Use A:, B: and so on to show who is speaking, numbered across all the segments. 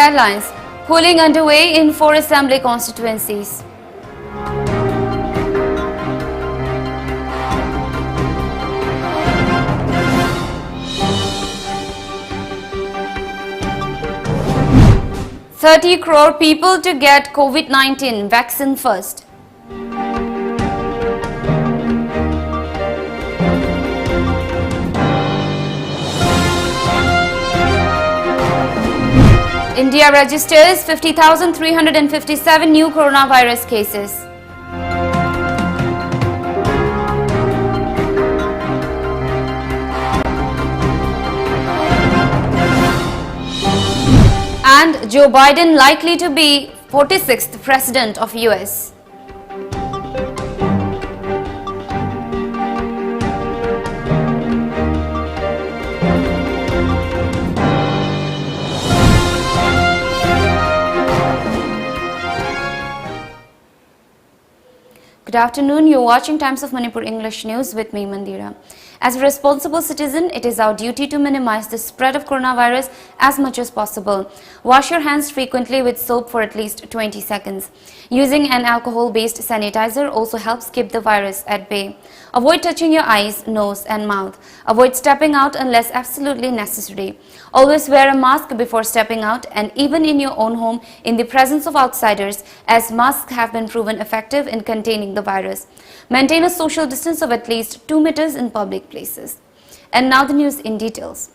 A: headlines. Polling underway in 4 assembly constituencies. "30 crore people to get COVID-19 vaccine first." India registers 50,357 new coronavirus cases. And Joe Biden likely to be 46th president of US. Good afternoon, you're watching Times of Manipur English News with me, Mandira. As a responsible citizen, it is our duty to minimize the spread of coronavirus as much as possible. Wash your hands frequently with soap for at least 20 seconds. Using an alcohol-based sanitizer also helps keep the virus at bay. Avoid touching your eyes, nose and mouth. Avoid stepping out unless absolutely necessary. Always wear a mask before stepping out and even in your own home in the presence of outsiders, as masks have been proven effective in containing the virus. Maintain a social distance of at least 2 meters in public places. And now the news in details.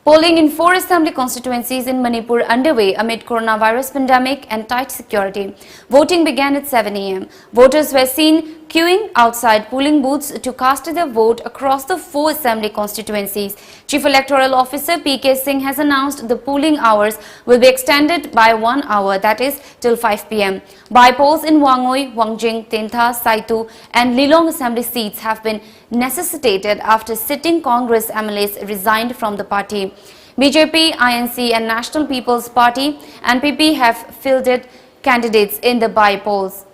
A: Polling in 4 assembly constituencies in Manipur underway amid coronavirus pandemic and tight security. Voting began at 7 a.m. Voters were seen queuing outside polling booths to cast their vote across the 4 assembly constituencies. Chief Electoral Officer P.K. Singh has announced the polling hours will be extended by 1 hour, that is till 5 p.m. By-polls in Wangoi, Wangjing, Tentha, Saitu and Lilong assembly seats have been necessitated after sitting Congress MLAs resigned from the party. BJP, INC and National People's Party (NPP) have fielded candidates in the by-polls.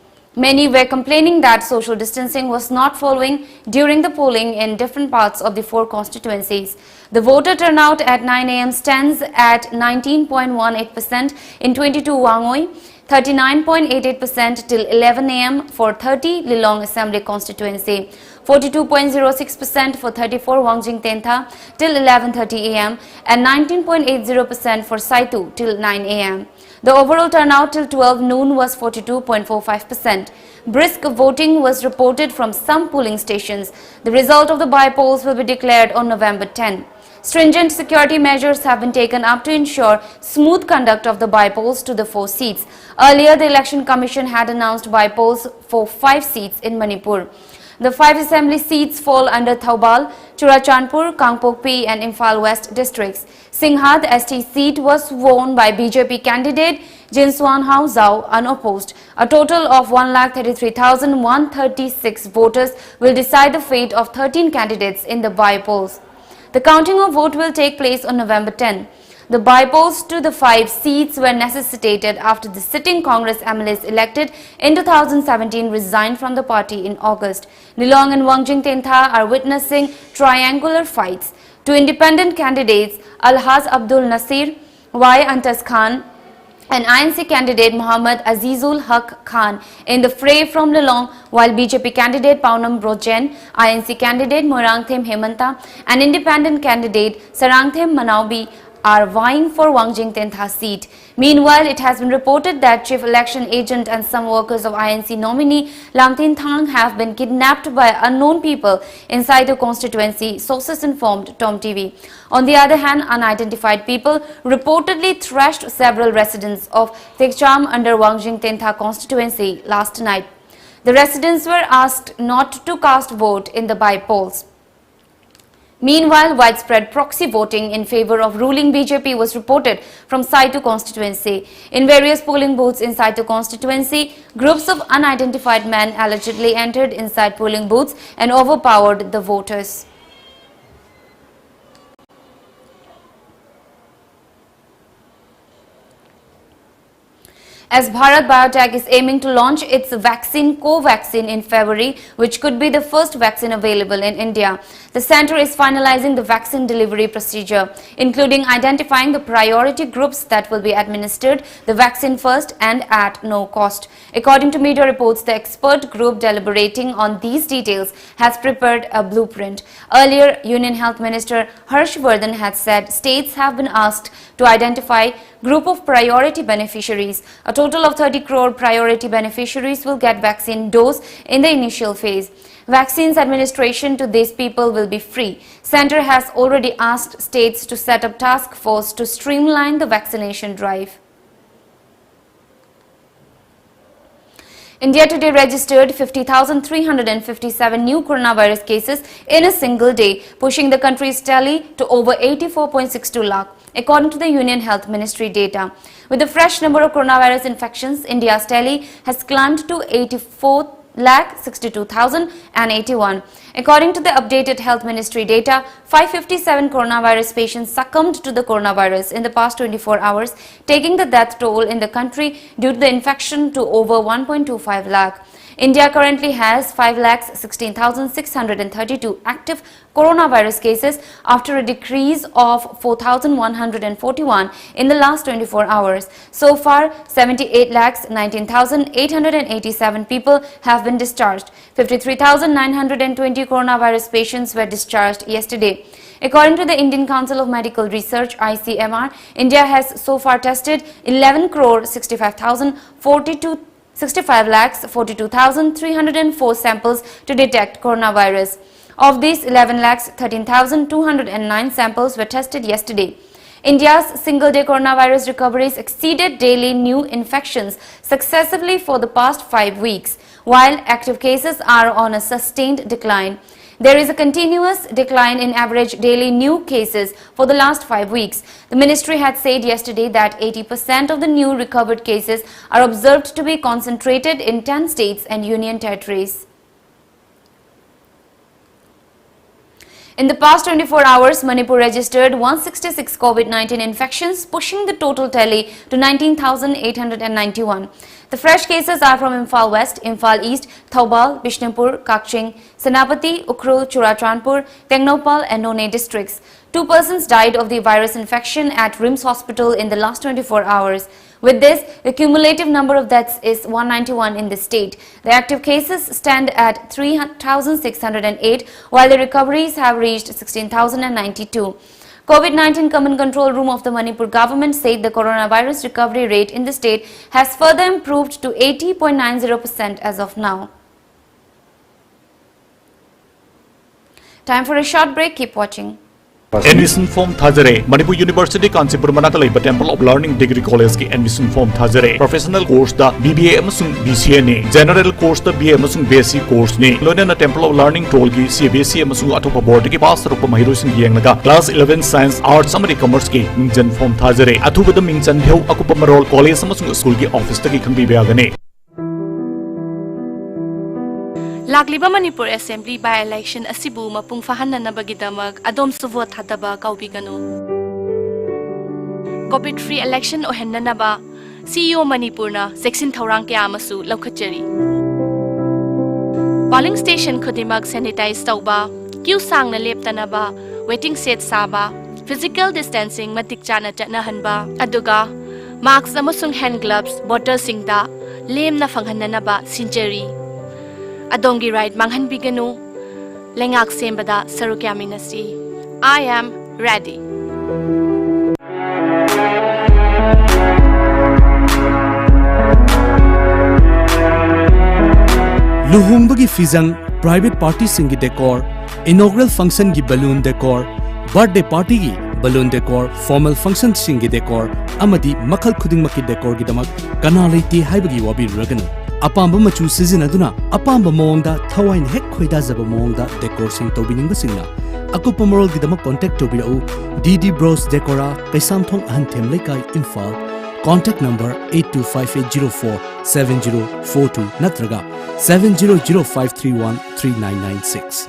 A: Many were complaining that social distancing was not following during the polling in different parts of the 4 constituencies. The voter turnout at 9 a.m. stands at 19.18% in 22 Wangoi, 39.88% till 11 a.m. for 30 Lilong Assembly constituency, 42.06% for 34 Wangjing Tentha till 11:30 a.m. and 19.80% for Saitu till 9 a.m. The overall turnout till 12 noon was 42.45%. Brisk voting was reported from some polling stations. The result of the by-polls will be declared on November 10. Stringent security measures have been taken up to ensure smooth conduct of the by-polls to the 4 seats. Earlier, the Election Commission had announced by-polls for 5 seats in Manipur. The 5 assembly seats fall under Thoubal, Churachandpur, Kangpokpi and Imphal West districts. Singhad ST seat was won by BJP candidate Jinswan Hao Zhao unopposed. A total of 1,33,136 voters will decide the fate of 13 candidates in the by-polls. The counting of vote will take place on November 10. The by-polls to the 5 seats were necessitated after the sitting Congress MLAs elected in 2017 resigned from the party in August. Lilong and Wangjing Tentha are witnessing triangular fights. 2 independent candidates, Alhaz Abdul Nasir, Y. Antas Khan and INC candidate Muhammad Azizul Haq Khan in the fray from Lilong, while BJP candidate Paunam Brojen, INC candidate Moirangthem Hemanta and independent candidate Sarangthem Manaubi are vying for Wangjing Tentha seat. Meanwhile, it has been reported that Chief Election Agent and some workers of INC nominee Lamtin Thang have been kidnapped by unknown people inside the constituency, sources informed Tom TV. On the other hand, unidentified people reportedly thrashed several residents of Tekcham under Wangjing Tentha constituency last night. The residents were asked not to cast vote in the by-polls. Meanwhile, widespread proxy voting in favor of ruling BJP was reported from Saitu constituency. In various polling booths in Saitu constituency, groups of unidentified men allegedly entered inside polling booths and overpowered the voters. as Bharat Biotech is aiming to launch its vaccine Covaxin in February, which could be the first vaccine available in India. The centre is finalizing the vaccine delivery procedure, including identifying the priority groups that will be administered the vaccine first and at no cost. According to media reports, the expert group deliberating on these details has prepared a blueprint. Earlier, Union Health Minister Harsh Vardhan had said states have been asked to identify group of priority beneficiaries. A total of 30 crore priority beneficiaries will get vaccine dose in the initial phase. Vaccines administration to these people will be free. Centre has already asked states to set up task force to streamline the vaccination drive. India today registered 50,357 new coronavirus cases in a single day, pushing the country's tally to over 84.62 lakh, according to the Union Health Ministry data. With the fresh number of coronavirus infections, India's tally has climbed to 84,62,081. According to the updated Health Ministry data, 557 coronavirus patients succumbed to the coronavirus in the past 24 hours, taking the death toll in the country due to the infection to over 1.25 lakh. India currently has 5,16,632 active coronavirus cases after a decrease of 4,141 in the last 24 hours. So far, 78,19,887 people have been discharged. 53,920 coronavirus patients were discharged yesterday. According to the Indian Council of Medical Research (ICMR), India has so far tested 11 crore 65 lakhs 42,304 samples to detect coronavirus. Of these, 11 lakhs 13,209 samples were tested yesterday. India's single-day coronavirus recoveries exceeded daily new infections successively for the past 5 weeks, while active cases are on a sustained decline. There is a continuous decline in average daily new cases for the last 5 weeks. The ministry had said yesterday that 80% of the new recovered cases are observed to be concentrated in 10 states and union territories. In the past 24 hours, Manipur registered 166 COVID-19 infections, pushing the total tally to 19,891. The fresh cases are from Imphal West, Imphal East, Thoubal, Bishnupur, Kakching, Senapati, Ukhrul, Churachandpur, Tengnoupal and None districts. 2 persons died of the virus infection at RIMS hospital in the last 24 hours. With this, the cumulative number of deaths is 191 in the state. The active cases stand at 3,608, while the recoveries have reached 16,092. COVID-19 Command Control Room of the Manipur government said the coronavirus recovery rate in the state has further improved to 80.90% as of now. Time for a short break. Keep watching.
B: Admission form Thajare, Manipur University Kanchipur Manata Laiba Temple of Learning Degree College ki admission form Thajare. Professional course da BBA amasung BCA ne, General course da BA amasung BSc course ne. Loinana Temple of Learning Toll ki CBSE amasung atopa board ki pass tarupa mahirusin yengnaga class 11 Science Arts amari Commerce ki mingjan form Thajare. Athubada mingchan heu akupa marol college amasung school ki office ta ki khangbi beagane.
C: Lagliba Manipur Assembly by-election asibu mapung fahananabagidamag adom su vote hadaba kaubigano. COVID-free election ohennanaba CEO Manipur na seksin thaurang kaya amasu laukhatjari. Polling station khudimag sanitize tauba, queue sangna leptanaba, waiting set saba, physical distancing matik chana chatnahanba, aduga masks amasung hand gloves bottle singda lem na fanghananaba sinjari. Adongi right manghan biganu lengak sembada sarukyaminasi. I am ready.
D: Luhungbagi fizang private party singi decor, inaugural function gi balloon decor, birthday party gi balloon decor, formal function singi decor, amadi makhal khudingmaki decor gi damak kana leiti haibagi wabi raganu. Apamba machu sizinaduna apamba moongda thawain hek khoidazaba moongda decor sing tobiningba singna akupa morol gidama contact tobirau DD Bros Decora Kaisamthong Ahanthem Lekai Imphal contact number 8258047042 natraga 7005313996.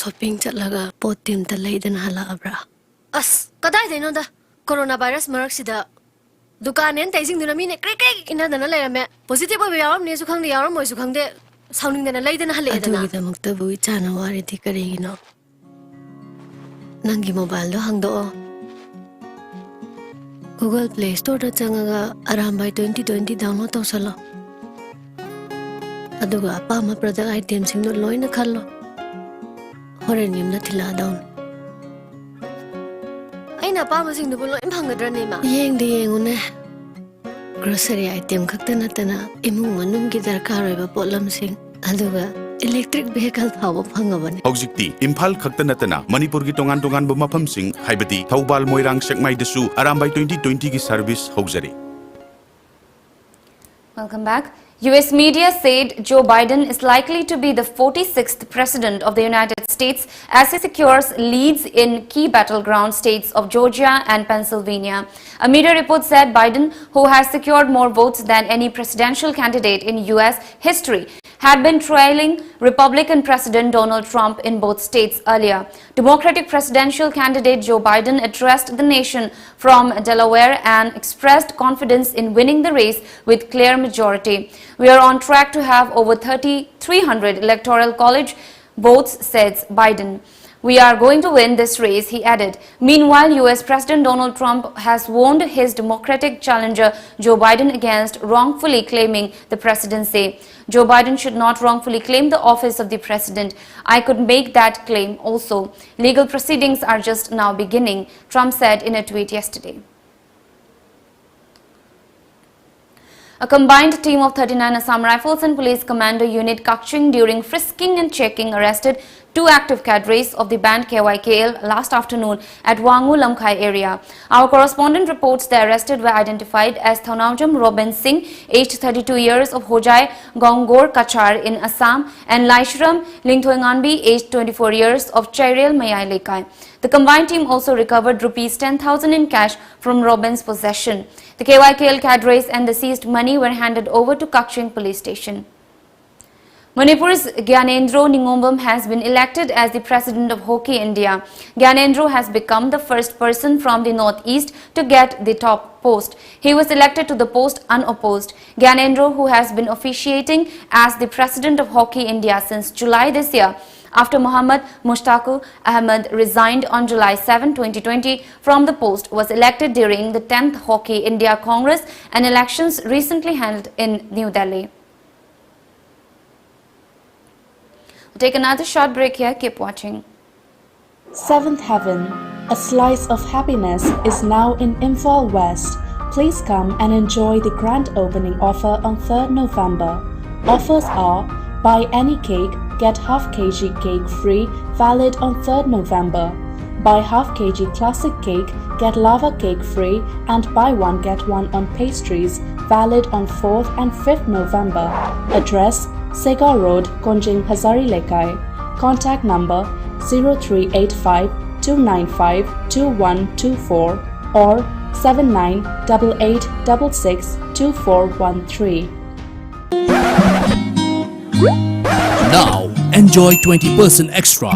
E: shopping chatlaga pot tim ta leidana hala abra as kadai deino da coronavirus marak sida dukan en taising duna mine krek krek ina dana leirame positive ba yaram ne su khangde yaram moi su khangde sauning dana leidana hale dana adu damakta bu chana wari ti karigino nangi mobile do hangdo Google Play Store da changaga arambai 2020 download tawsalo aduga apama product item sing no loina khallo horen yimna thila down aina apama sing do loi bhangadra ne ma yeng de yengune grocery item khakta natana imung manum gi darkar hoiba potlam sing aduga electric vehicle phawa phangabani
F: Hojikti Imphal khakta natana Manipur gi tongan tongan bu mafam sing haibati Thoubal Moirang Sekmai desu arambai 2020 gi service hojare.
A: Welcome back. US media said Joe Biden is likely to be the 46th president of the United States as he secures leads in key battleground states of Georgia and Pennsylvania. A media report said Biden, who has secured more votes than any presidential candidate in US history, had been trailing Republican President Donald Trump in both states earlier. Democratic presidential candidate Joe Biden addressed the nation from Delaware and expressed confidence in winning the race with clear majority. We are on track to have over 3,300 electoral college votes, says Biden. We are going to win this race, he added. Meanwhile, US President Donald Trump has warned his Democratic challenger Joe Biden against wrongfully claiming the presidency. Joe Biden should not wrongfully claim the office of the president. I could make that claim also. Legal proceedings are just now beginning, Trump said in a tweet yesterday. A combined team of 39 Assam Rifles and Police Commando Unit Kakching during frisking and checking arrested 2 active cadres of the band KYKL last afternoon at Wangu Lamkhai area. Our correspondent reports the arrested were identified as Thaunawjam Robin Singh, aged 32 years of Hojai, Gongor, Kachar in Assam, and Laishram Lingthoinganbi, aged 24 years of Chairel Mayai Lekai. The combined team also recovered rupees 10,000 in cash from Robin's possession. The KYKL cadres and the seized money were handed over to Kakching police station. Manipur's Gyanendro Ningombam has been elected as the president of Hockey India. Gyanendro has become the first person from the northeast to get the top post. He was elected to the post unopposed. Gyanendro, who has been officiating as the president of Hockey India since July this year, after Muhammad Mushtaqu Ahmed resigned on July 7, 2020 from the post, was elected during the 10th Hockey India Congress and elections recently held in New Delhi. We'll take another short break here. Keep watching.
G: Seventh Heaven, a slice of happiness, is now in Imphal West. Please come and enjoy the grand opening offer on 3rd November. Offers are: buy any cake, get half kg cake free, valid on 3rd November. Buy half kg classic cake, get lava cake free, and buy one get one on pastries, valid on 4th and 5th November. Address: Segar Road, Konjing, Hazari Lekai. Contact number 0385 295 2124 or 7988662413.
D: Now enjoy 20% extra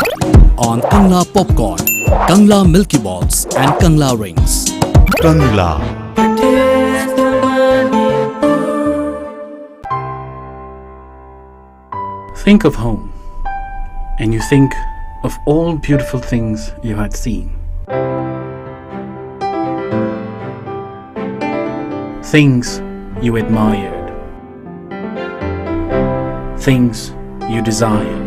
D: on Kangla popcorn, Kangla Milky Balls and Kangla rings.
B: Kangla.
H: Think of home, and you think of all beautiful things you had seen. Things you admired. Things you desire.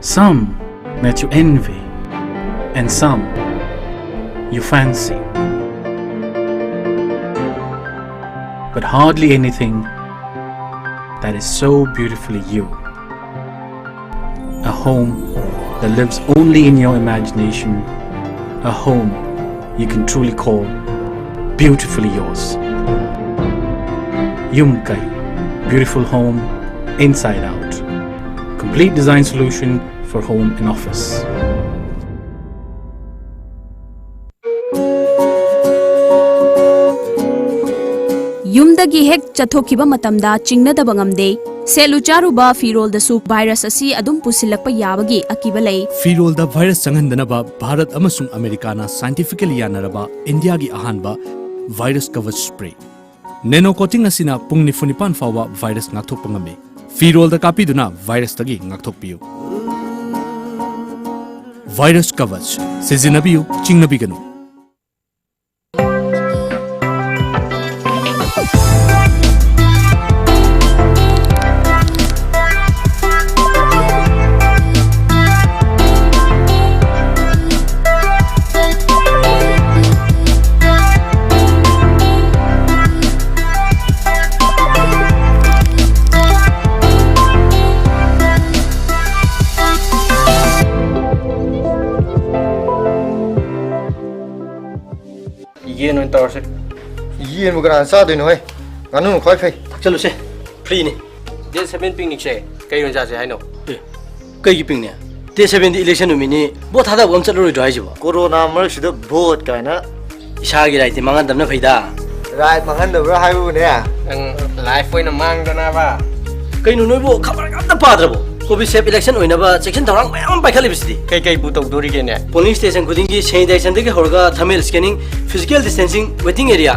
H: Some that you envy, and some you fancy. But hardly anything that is so beautifully you. A home that lives only in your imagination. A home you can truly call beautifully yours. Yumkai, beautiful home inside out. Complete design solution for home and office.
I: Yumdagi hek chathokiba matamda chingnadaba ngamde Selu charuba firol da su virus asi adum pusilakpa yabagi akiba lei.
D: Firol da virus changandanaba Bharat amasung Americana scientifically yanaraba India gi ahanba virus coverage spray. Nano coating asina pung nifunipan fawa virus ngakthokpa ngame. Firol da kapiduna virus tagi ngakthokpiu. Virus coverage sizinabiu chingnabiganu.
J: Yen no entorse. Yen mo gran sa de no hai. Nganu khoi phai.
K: Thak chalu se. Free ni.
J: Day 7 picnic se. Kai ron ja se hai no.
K: Kai gi ping ne. Day 7 di election no mini bo thada bom chalu ro dai jibo.
J: Corona mar sida vote kai na.
K: Isa gi right mangan dam na phaida.
J: Right mangan da bra hai bu ne. Ang life foi na mang da na ba.
K: Kai no noi bo khabar ga ta padra bo. Covid safe election oina ba section thorang mayam pai khali bisdi.
J: Kai bu tau dori ge ne.
K: Polling station khuding gi sanitization de ge horga thermal scanning physical distancing waiting area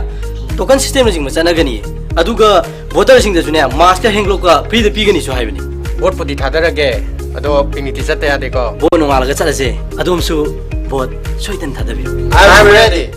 K: token system jing ma chana gani aduga voter sing da sune mask ka henglo ka free da pi gani so haibani
J: Vote podi thadara ge ado picnic ti chatte ya de ko.
K: bo no ngala ga chala se adum su vote soitan thadabi.
J: I'm ready.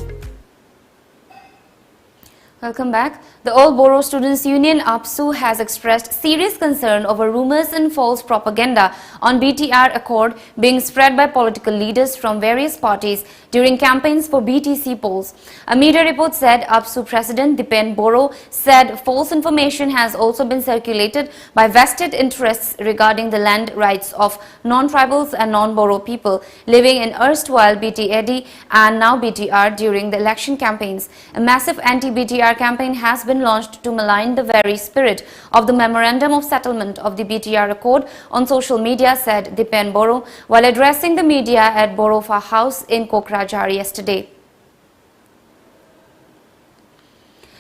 A: Welcome back. The All Borough Students Union APSU has expressed serious concern over rumors and false propaganda on BTR Accord being spread by political leaders from various parties during campaigns for BTC polls. A media report said APSU President Dipen Boro said false information has also been circulated by vested interests regarding the land rights of non-tribals and non-Boro people living in erstwhile BTAD and now BTR during the election campaigns. A massive anti-BTR campaign has been launched to malign the very spirit of the Memorandum of Settlement of the BTR Accord on social media, said Dipen Boro while addressing the media at Borofa House in Kokrajhar yesterday.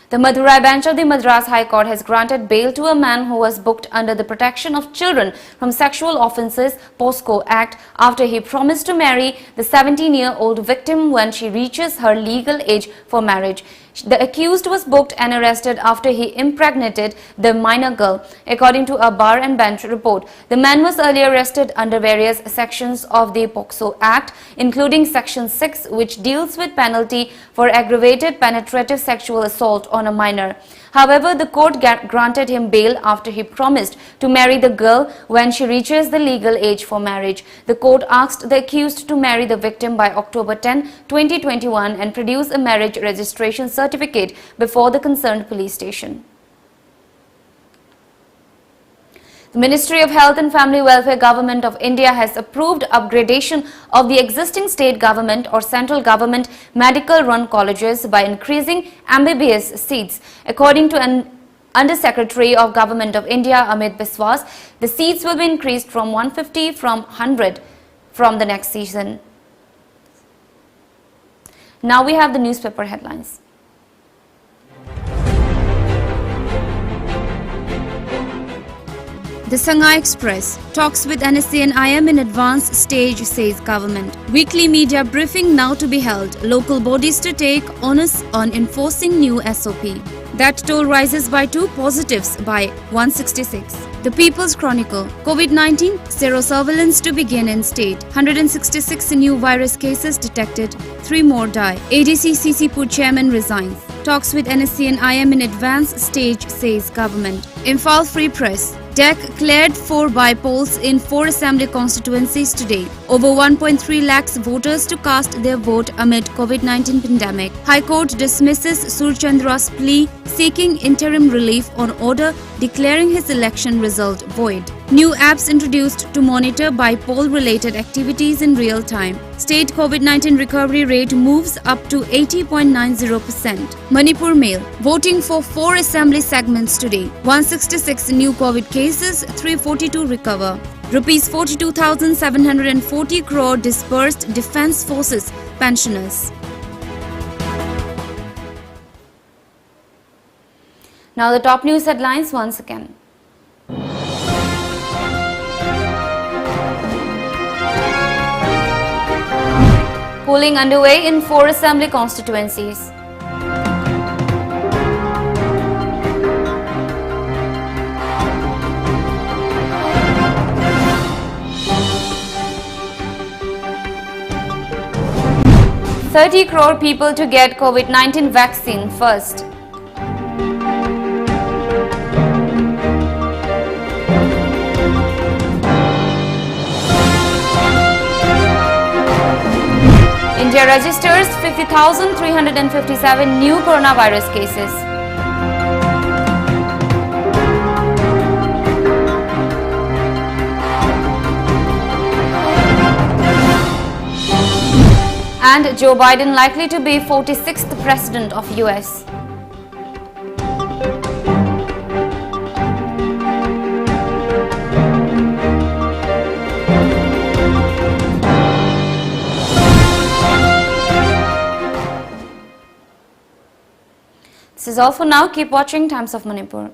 A: The Madurai bench of the Madras High Court has granted bail to a man who was booked under the Protection of Children from Sexual Offences (POSCO) Act after he promised to marry the 17-year-old victim when she reaches her legal age for marriage. The accused was booked and arrested after he impregnated the minor girl, according to a bar and bench report. The man was earlier arrested under various sections of the POCSO Act, including Section 6, which deals with penalty for aggravated penetrative sexual assault on a minor. However, the court granted him bail after he promised to marry the girl when she reaches the legal age for marriage. The court asked the accused to marry the victim by October 10, 2021 and produce a marriage registration certificate before the concerned police station. The Ministry of Health and Family Welfare Government of India has approved upgradation of the existing state government or central government medical run colleges by increasing MBBS seats. According to an Under-Secretary of Government of India, Amit Biswas, the seats will be increased from 150 from 100 from the next season. Now we have the newspaper headlines. The Sangha Express talks with NSC and IM in advanced stage, says government. Weekly media briefing now to be held. Local bodies to take onus on enforcing new SOP. That toll rises by 2 positives by 166. The People's Chronicle. COVID-19 serosurveillance to begin in state. 166 new virus cases detected. 3 more die. ADC CCPU chairman resigns. Talks with NSC and IM in advanced stage, says government. Imphal Free Press. DEC cleared 4 by polls in 4 assembly constituencies today. Over 1.3 lakhs voters to cast their vote amid COVID-19 pandemic. High Court dismisses Surchandra's plea seeking interim relief on order declaring his election result void. New apps introduced to monitor by poll-related activities in real time. State COVID-19 recovery rate moves up to 80.90%. Manipur Mail. Voting for 4 assembly segments today. 166 new COVID cases, 342 recover. Rupees 42,740 crore disbursed Defence Forces pensioners. Now the top news headlines once again. Polling underway in 4 assembly constituencies. "30 crore people to get COVID-19 vaccine first." India registers 50,357 new coronavirus cases. And Joe Biden likely to be 46th president of US. This is all for now. Keep watching Times of Manipur.